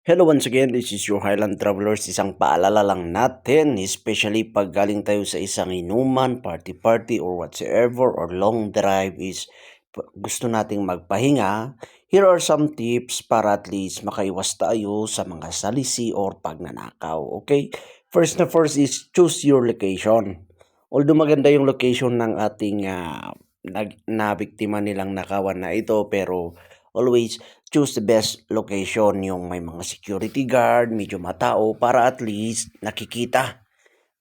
Hello once again, this is your Highland Travelers. Isang paalala lang natin, especially pag galing tayo sa isang inuman, party-party or whatsoever or long drive is gusto nating magpahinga. Here are some tips para at least makaiwas tayo sa mga salisi or pagnanakaw. Okay? First na first is choose your location. Although maganda yung location ng ating na biktima nilang nakawan na ito, pero always choose the best location, yung may mga security guard, medyo matao para at least nakikita,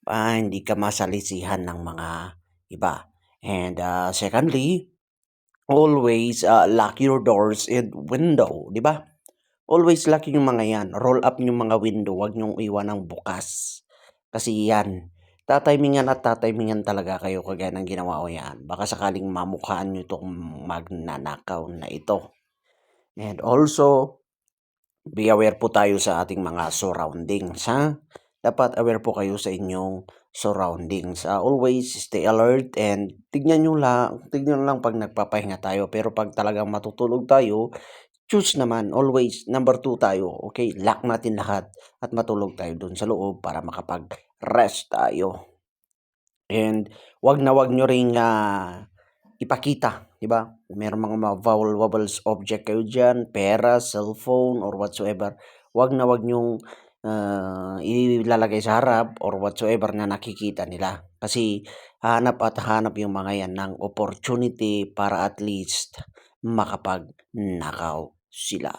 hindi ka masalisihan ng mga iba. And secondly, always lock your doors and window, di ba? Always lock yung mga yan. Roll up yung mga window, wag nyong iwan ng bukas. Kasi yan, tatimingan at tatimingan talaga kayo kagaya ng ginawa ko yan. Baka sakaling mamukhaan nyo itong magnanakaw na ito. And also, be aware po tayo sa ating mga surroundings, ha? Dapat aware po kayo sa inyong surroundings. Always stay alert and tignan lang pag nagpapahinga tayo. Pero pag talagang matutulog tayo, choose naman, always, number 2 tayo. Okay, lock natin lahat at matulog tayo dun sa loob para makapag-rest tayo. And wag nyo ring ipakita, 'di ba? Kung merong mga valuables object kayo diyan, pera, cellphone or whatsoever, wag nyong ilalagay sa harap or whatsoever na nakikita nila. Kasi hanap at hanap yung mga yan ng opportunity para at least makapagnakaw sila.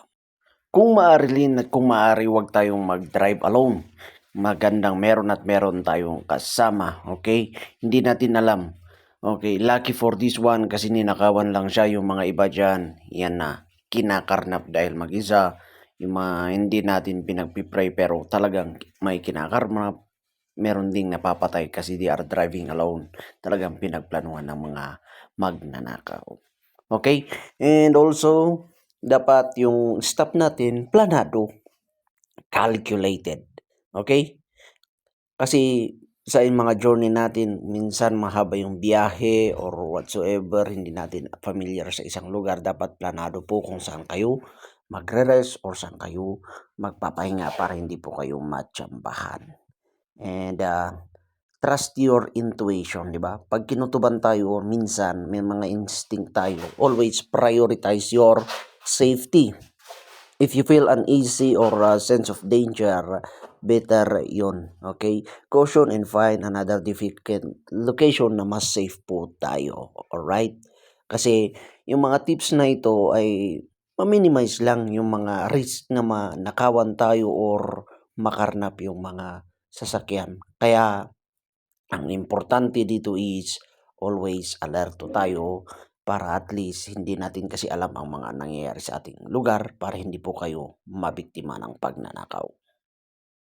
Kung maaari at kung maaari, wag tayong mag-drive alone. Magandang meron at meron tayong kasama, okay? Hindi natin alam. Okay, lucky for this one kasi ninakawan lang siya. Yung mga iba dyan, yan na, kinakarnap dahil mag-isa. Yung mga hindi natin pinagpipray pero talagang may kinakarnap. Meron ding napapatay kasi they are driving alone. Talagang pinagplanuhan ng mga magnanakaw. Okay? And also, dapat yung stop natin planado, calculated. Okay? Kasi sa mga journey natin, minsan mahaba yung biyahe or whatsoever, hindi natin familiar sa isang lugar. Dapat planado po kung saan kayo magre-rest or saan kayo magpapahinga para hindi po kayo matsambahan. And trust your intuition, di ba? Pag kinutuban tayo, minsan may mga instinct tayo. Always prioritize your safety. If you feel uneasy or a sense of danger, better yun. Okay? Caution and find another difficult location na mas safe po tayo. Alright? Kasi yung mga tips na ito ay ma-minimize lang yung mga risk na manakawan tayo or makarnap yung mga sasakyan. Kaya ang importante dito is always alerto tayo para at least hindi natin kasi alam ang mga nangyayari sa ating lugar para hindi po kayo mabiktima ng pagnanakaw.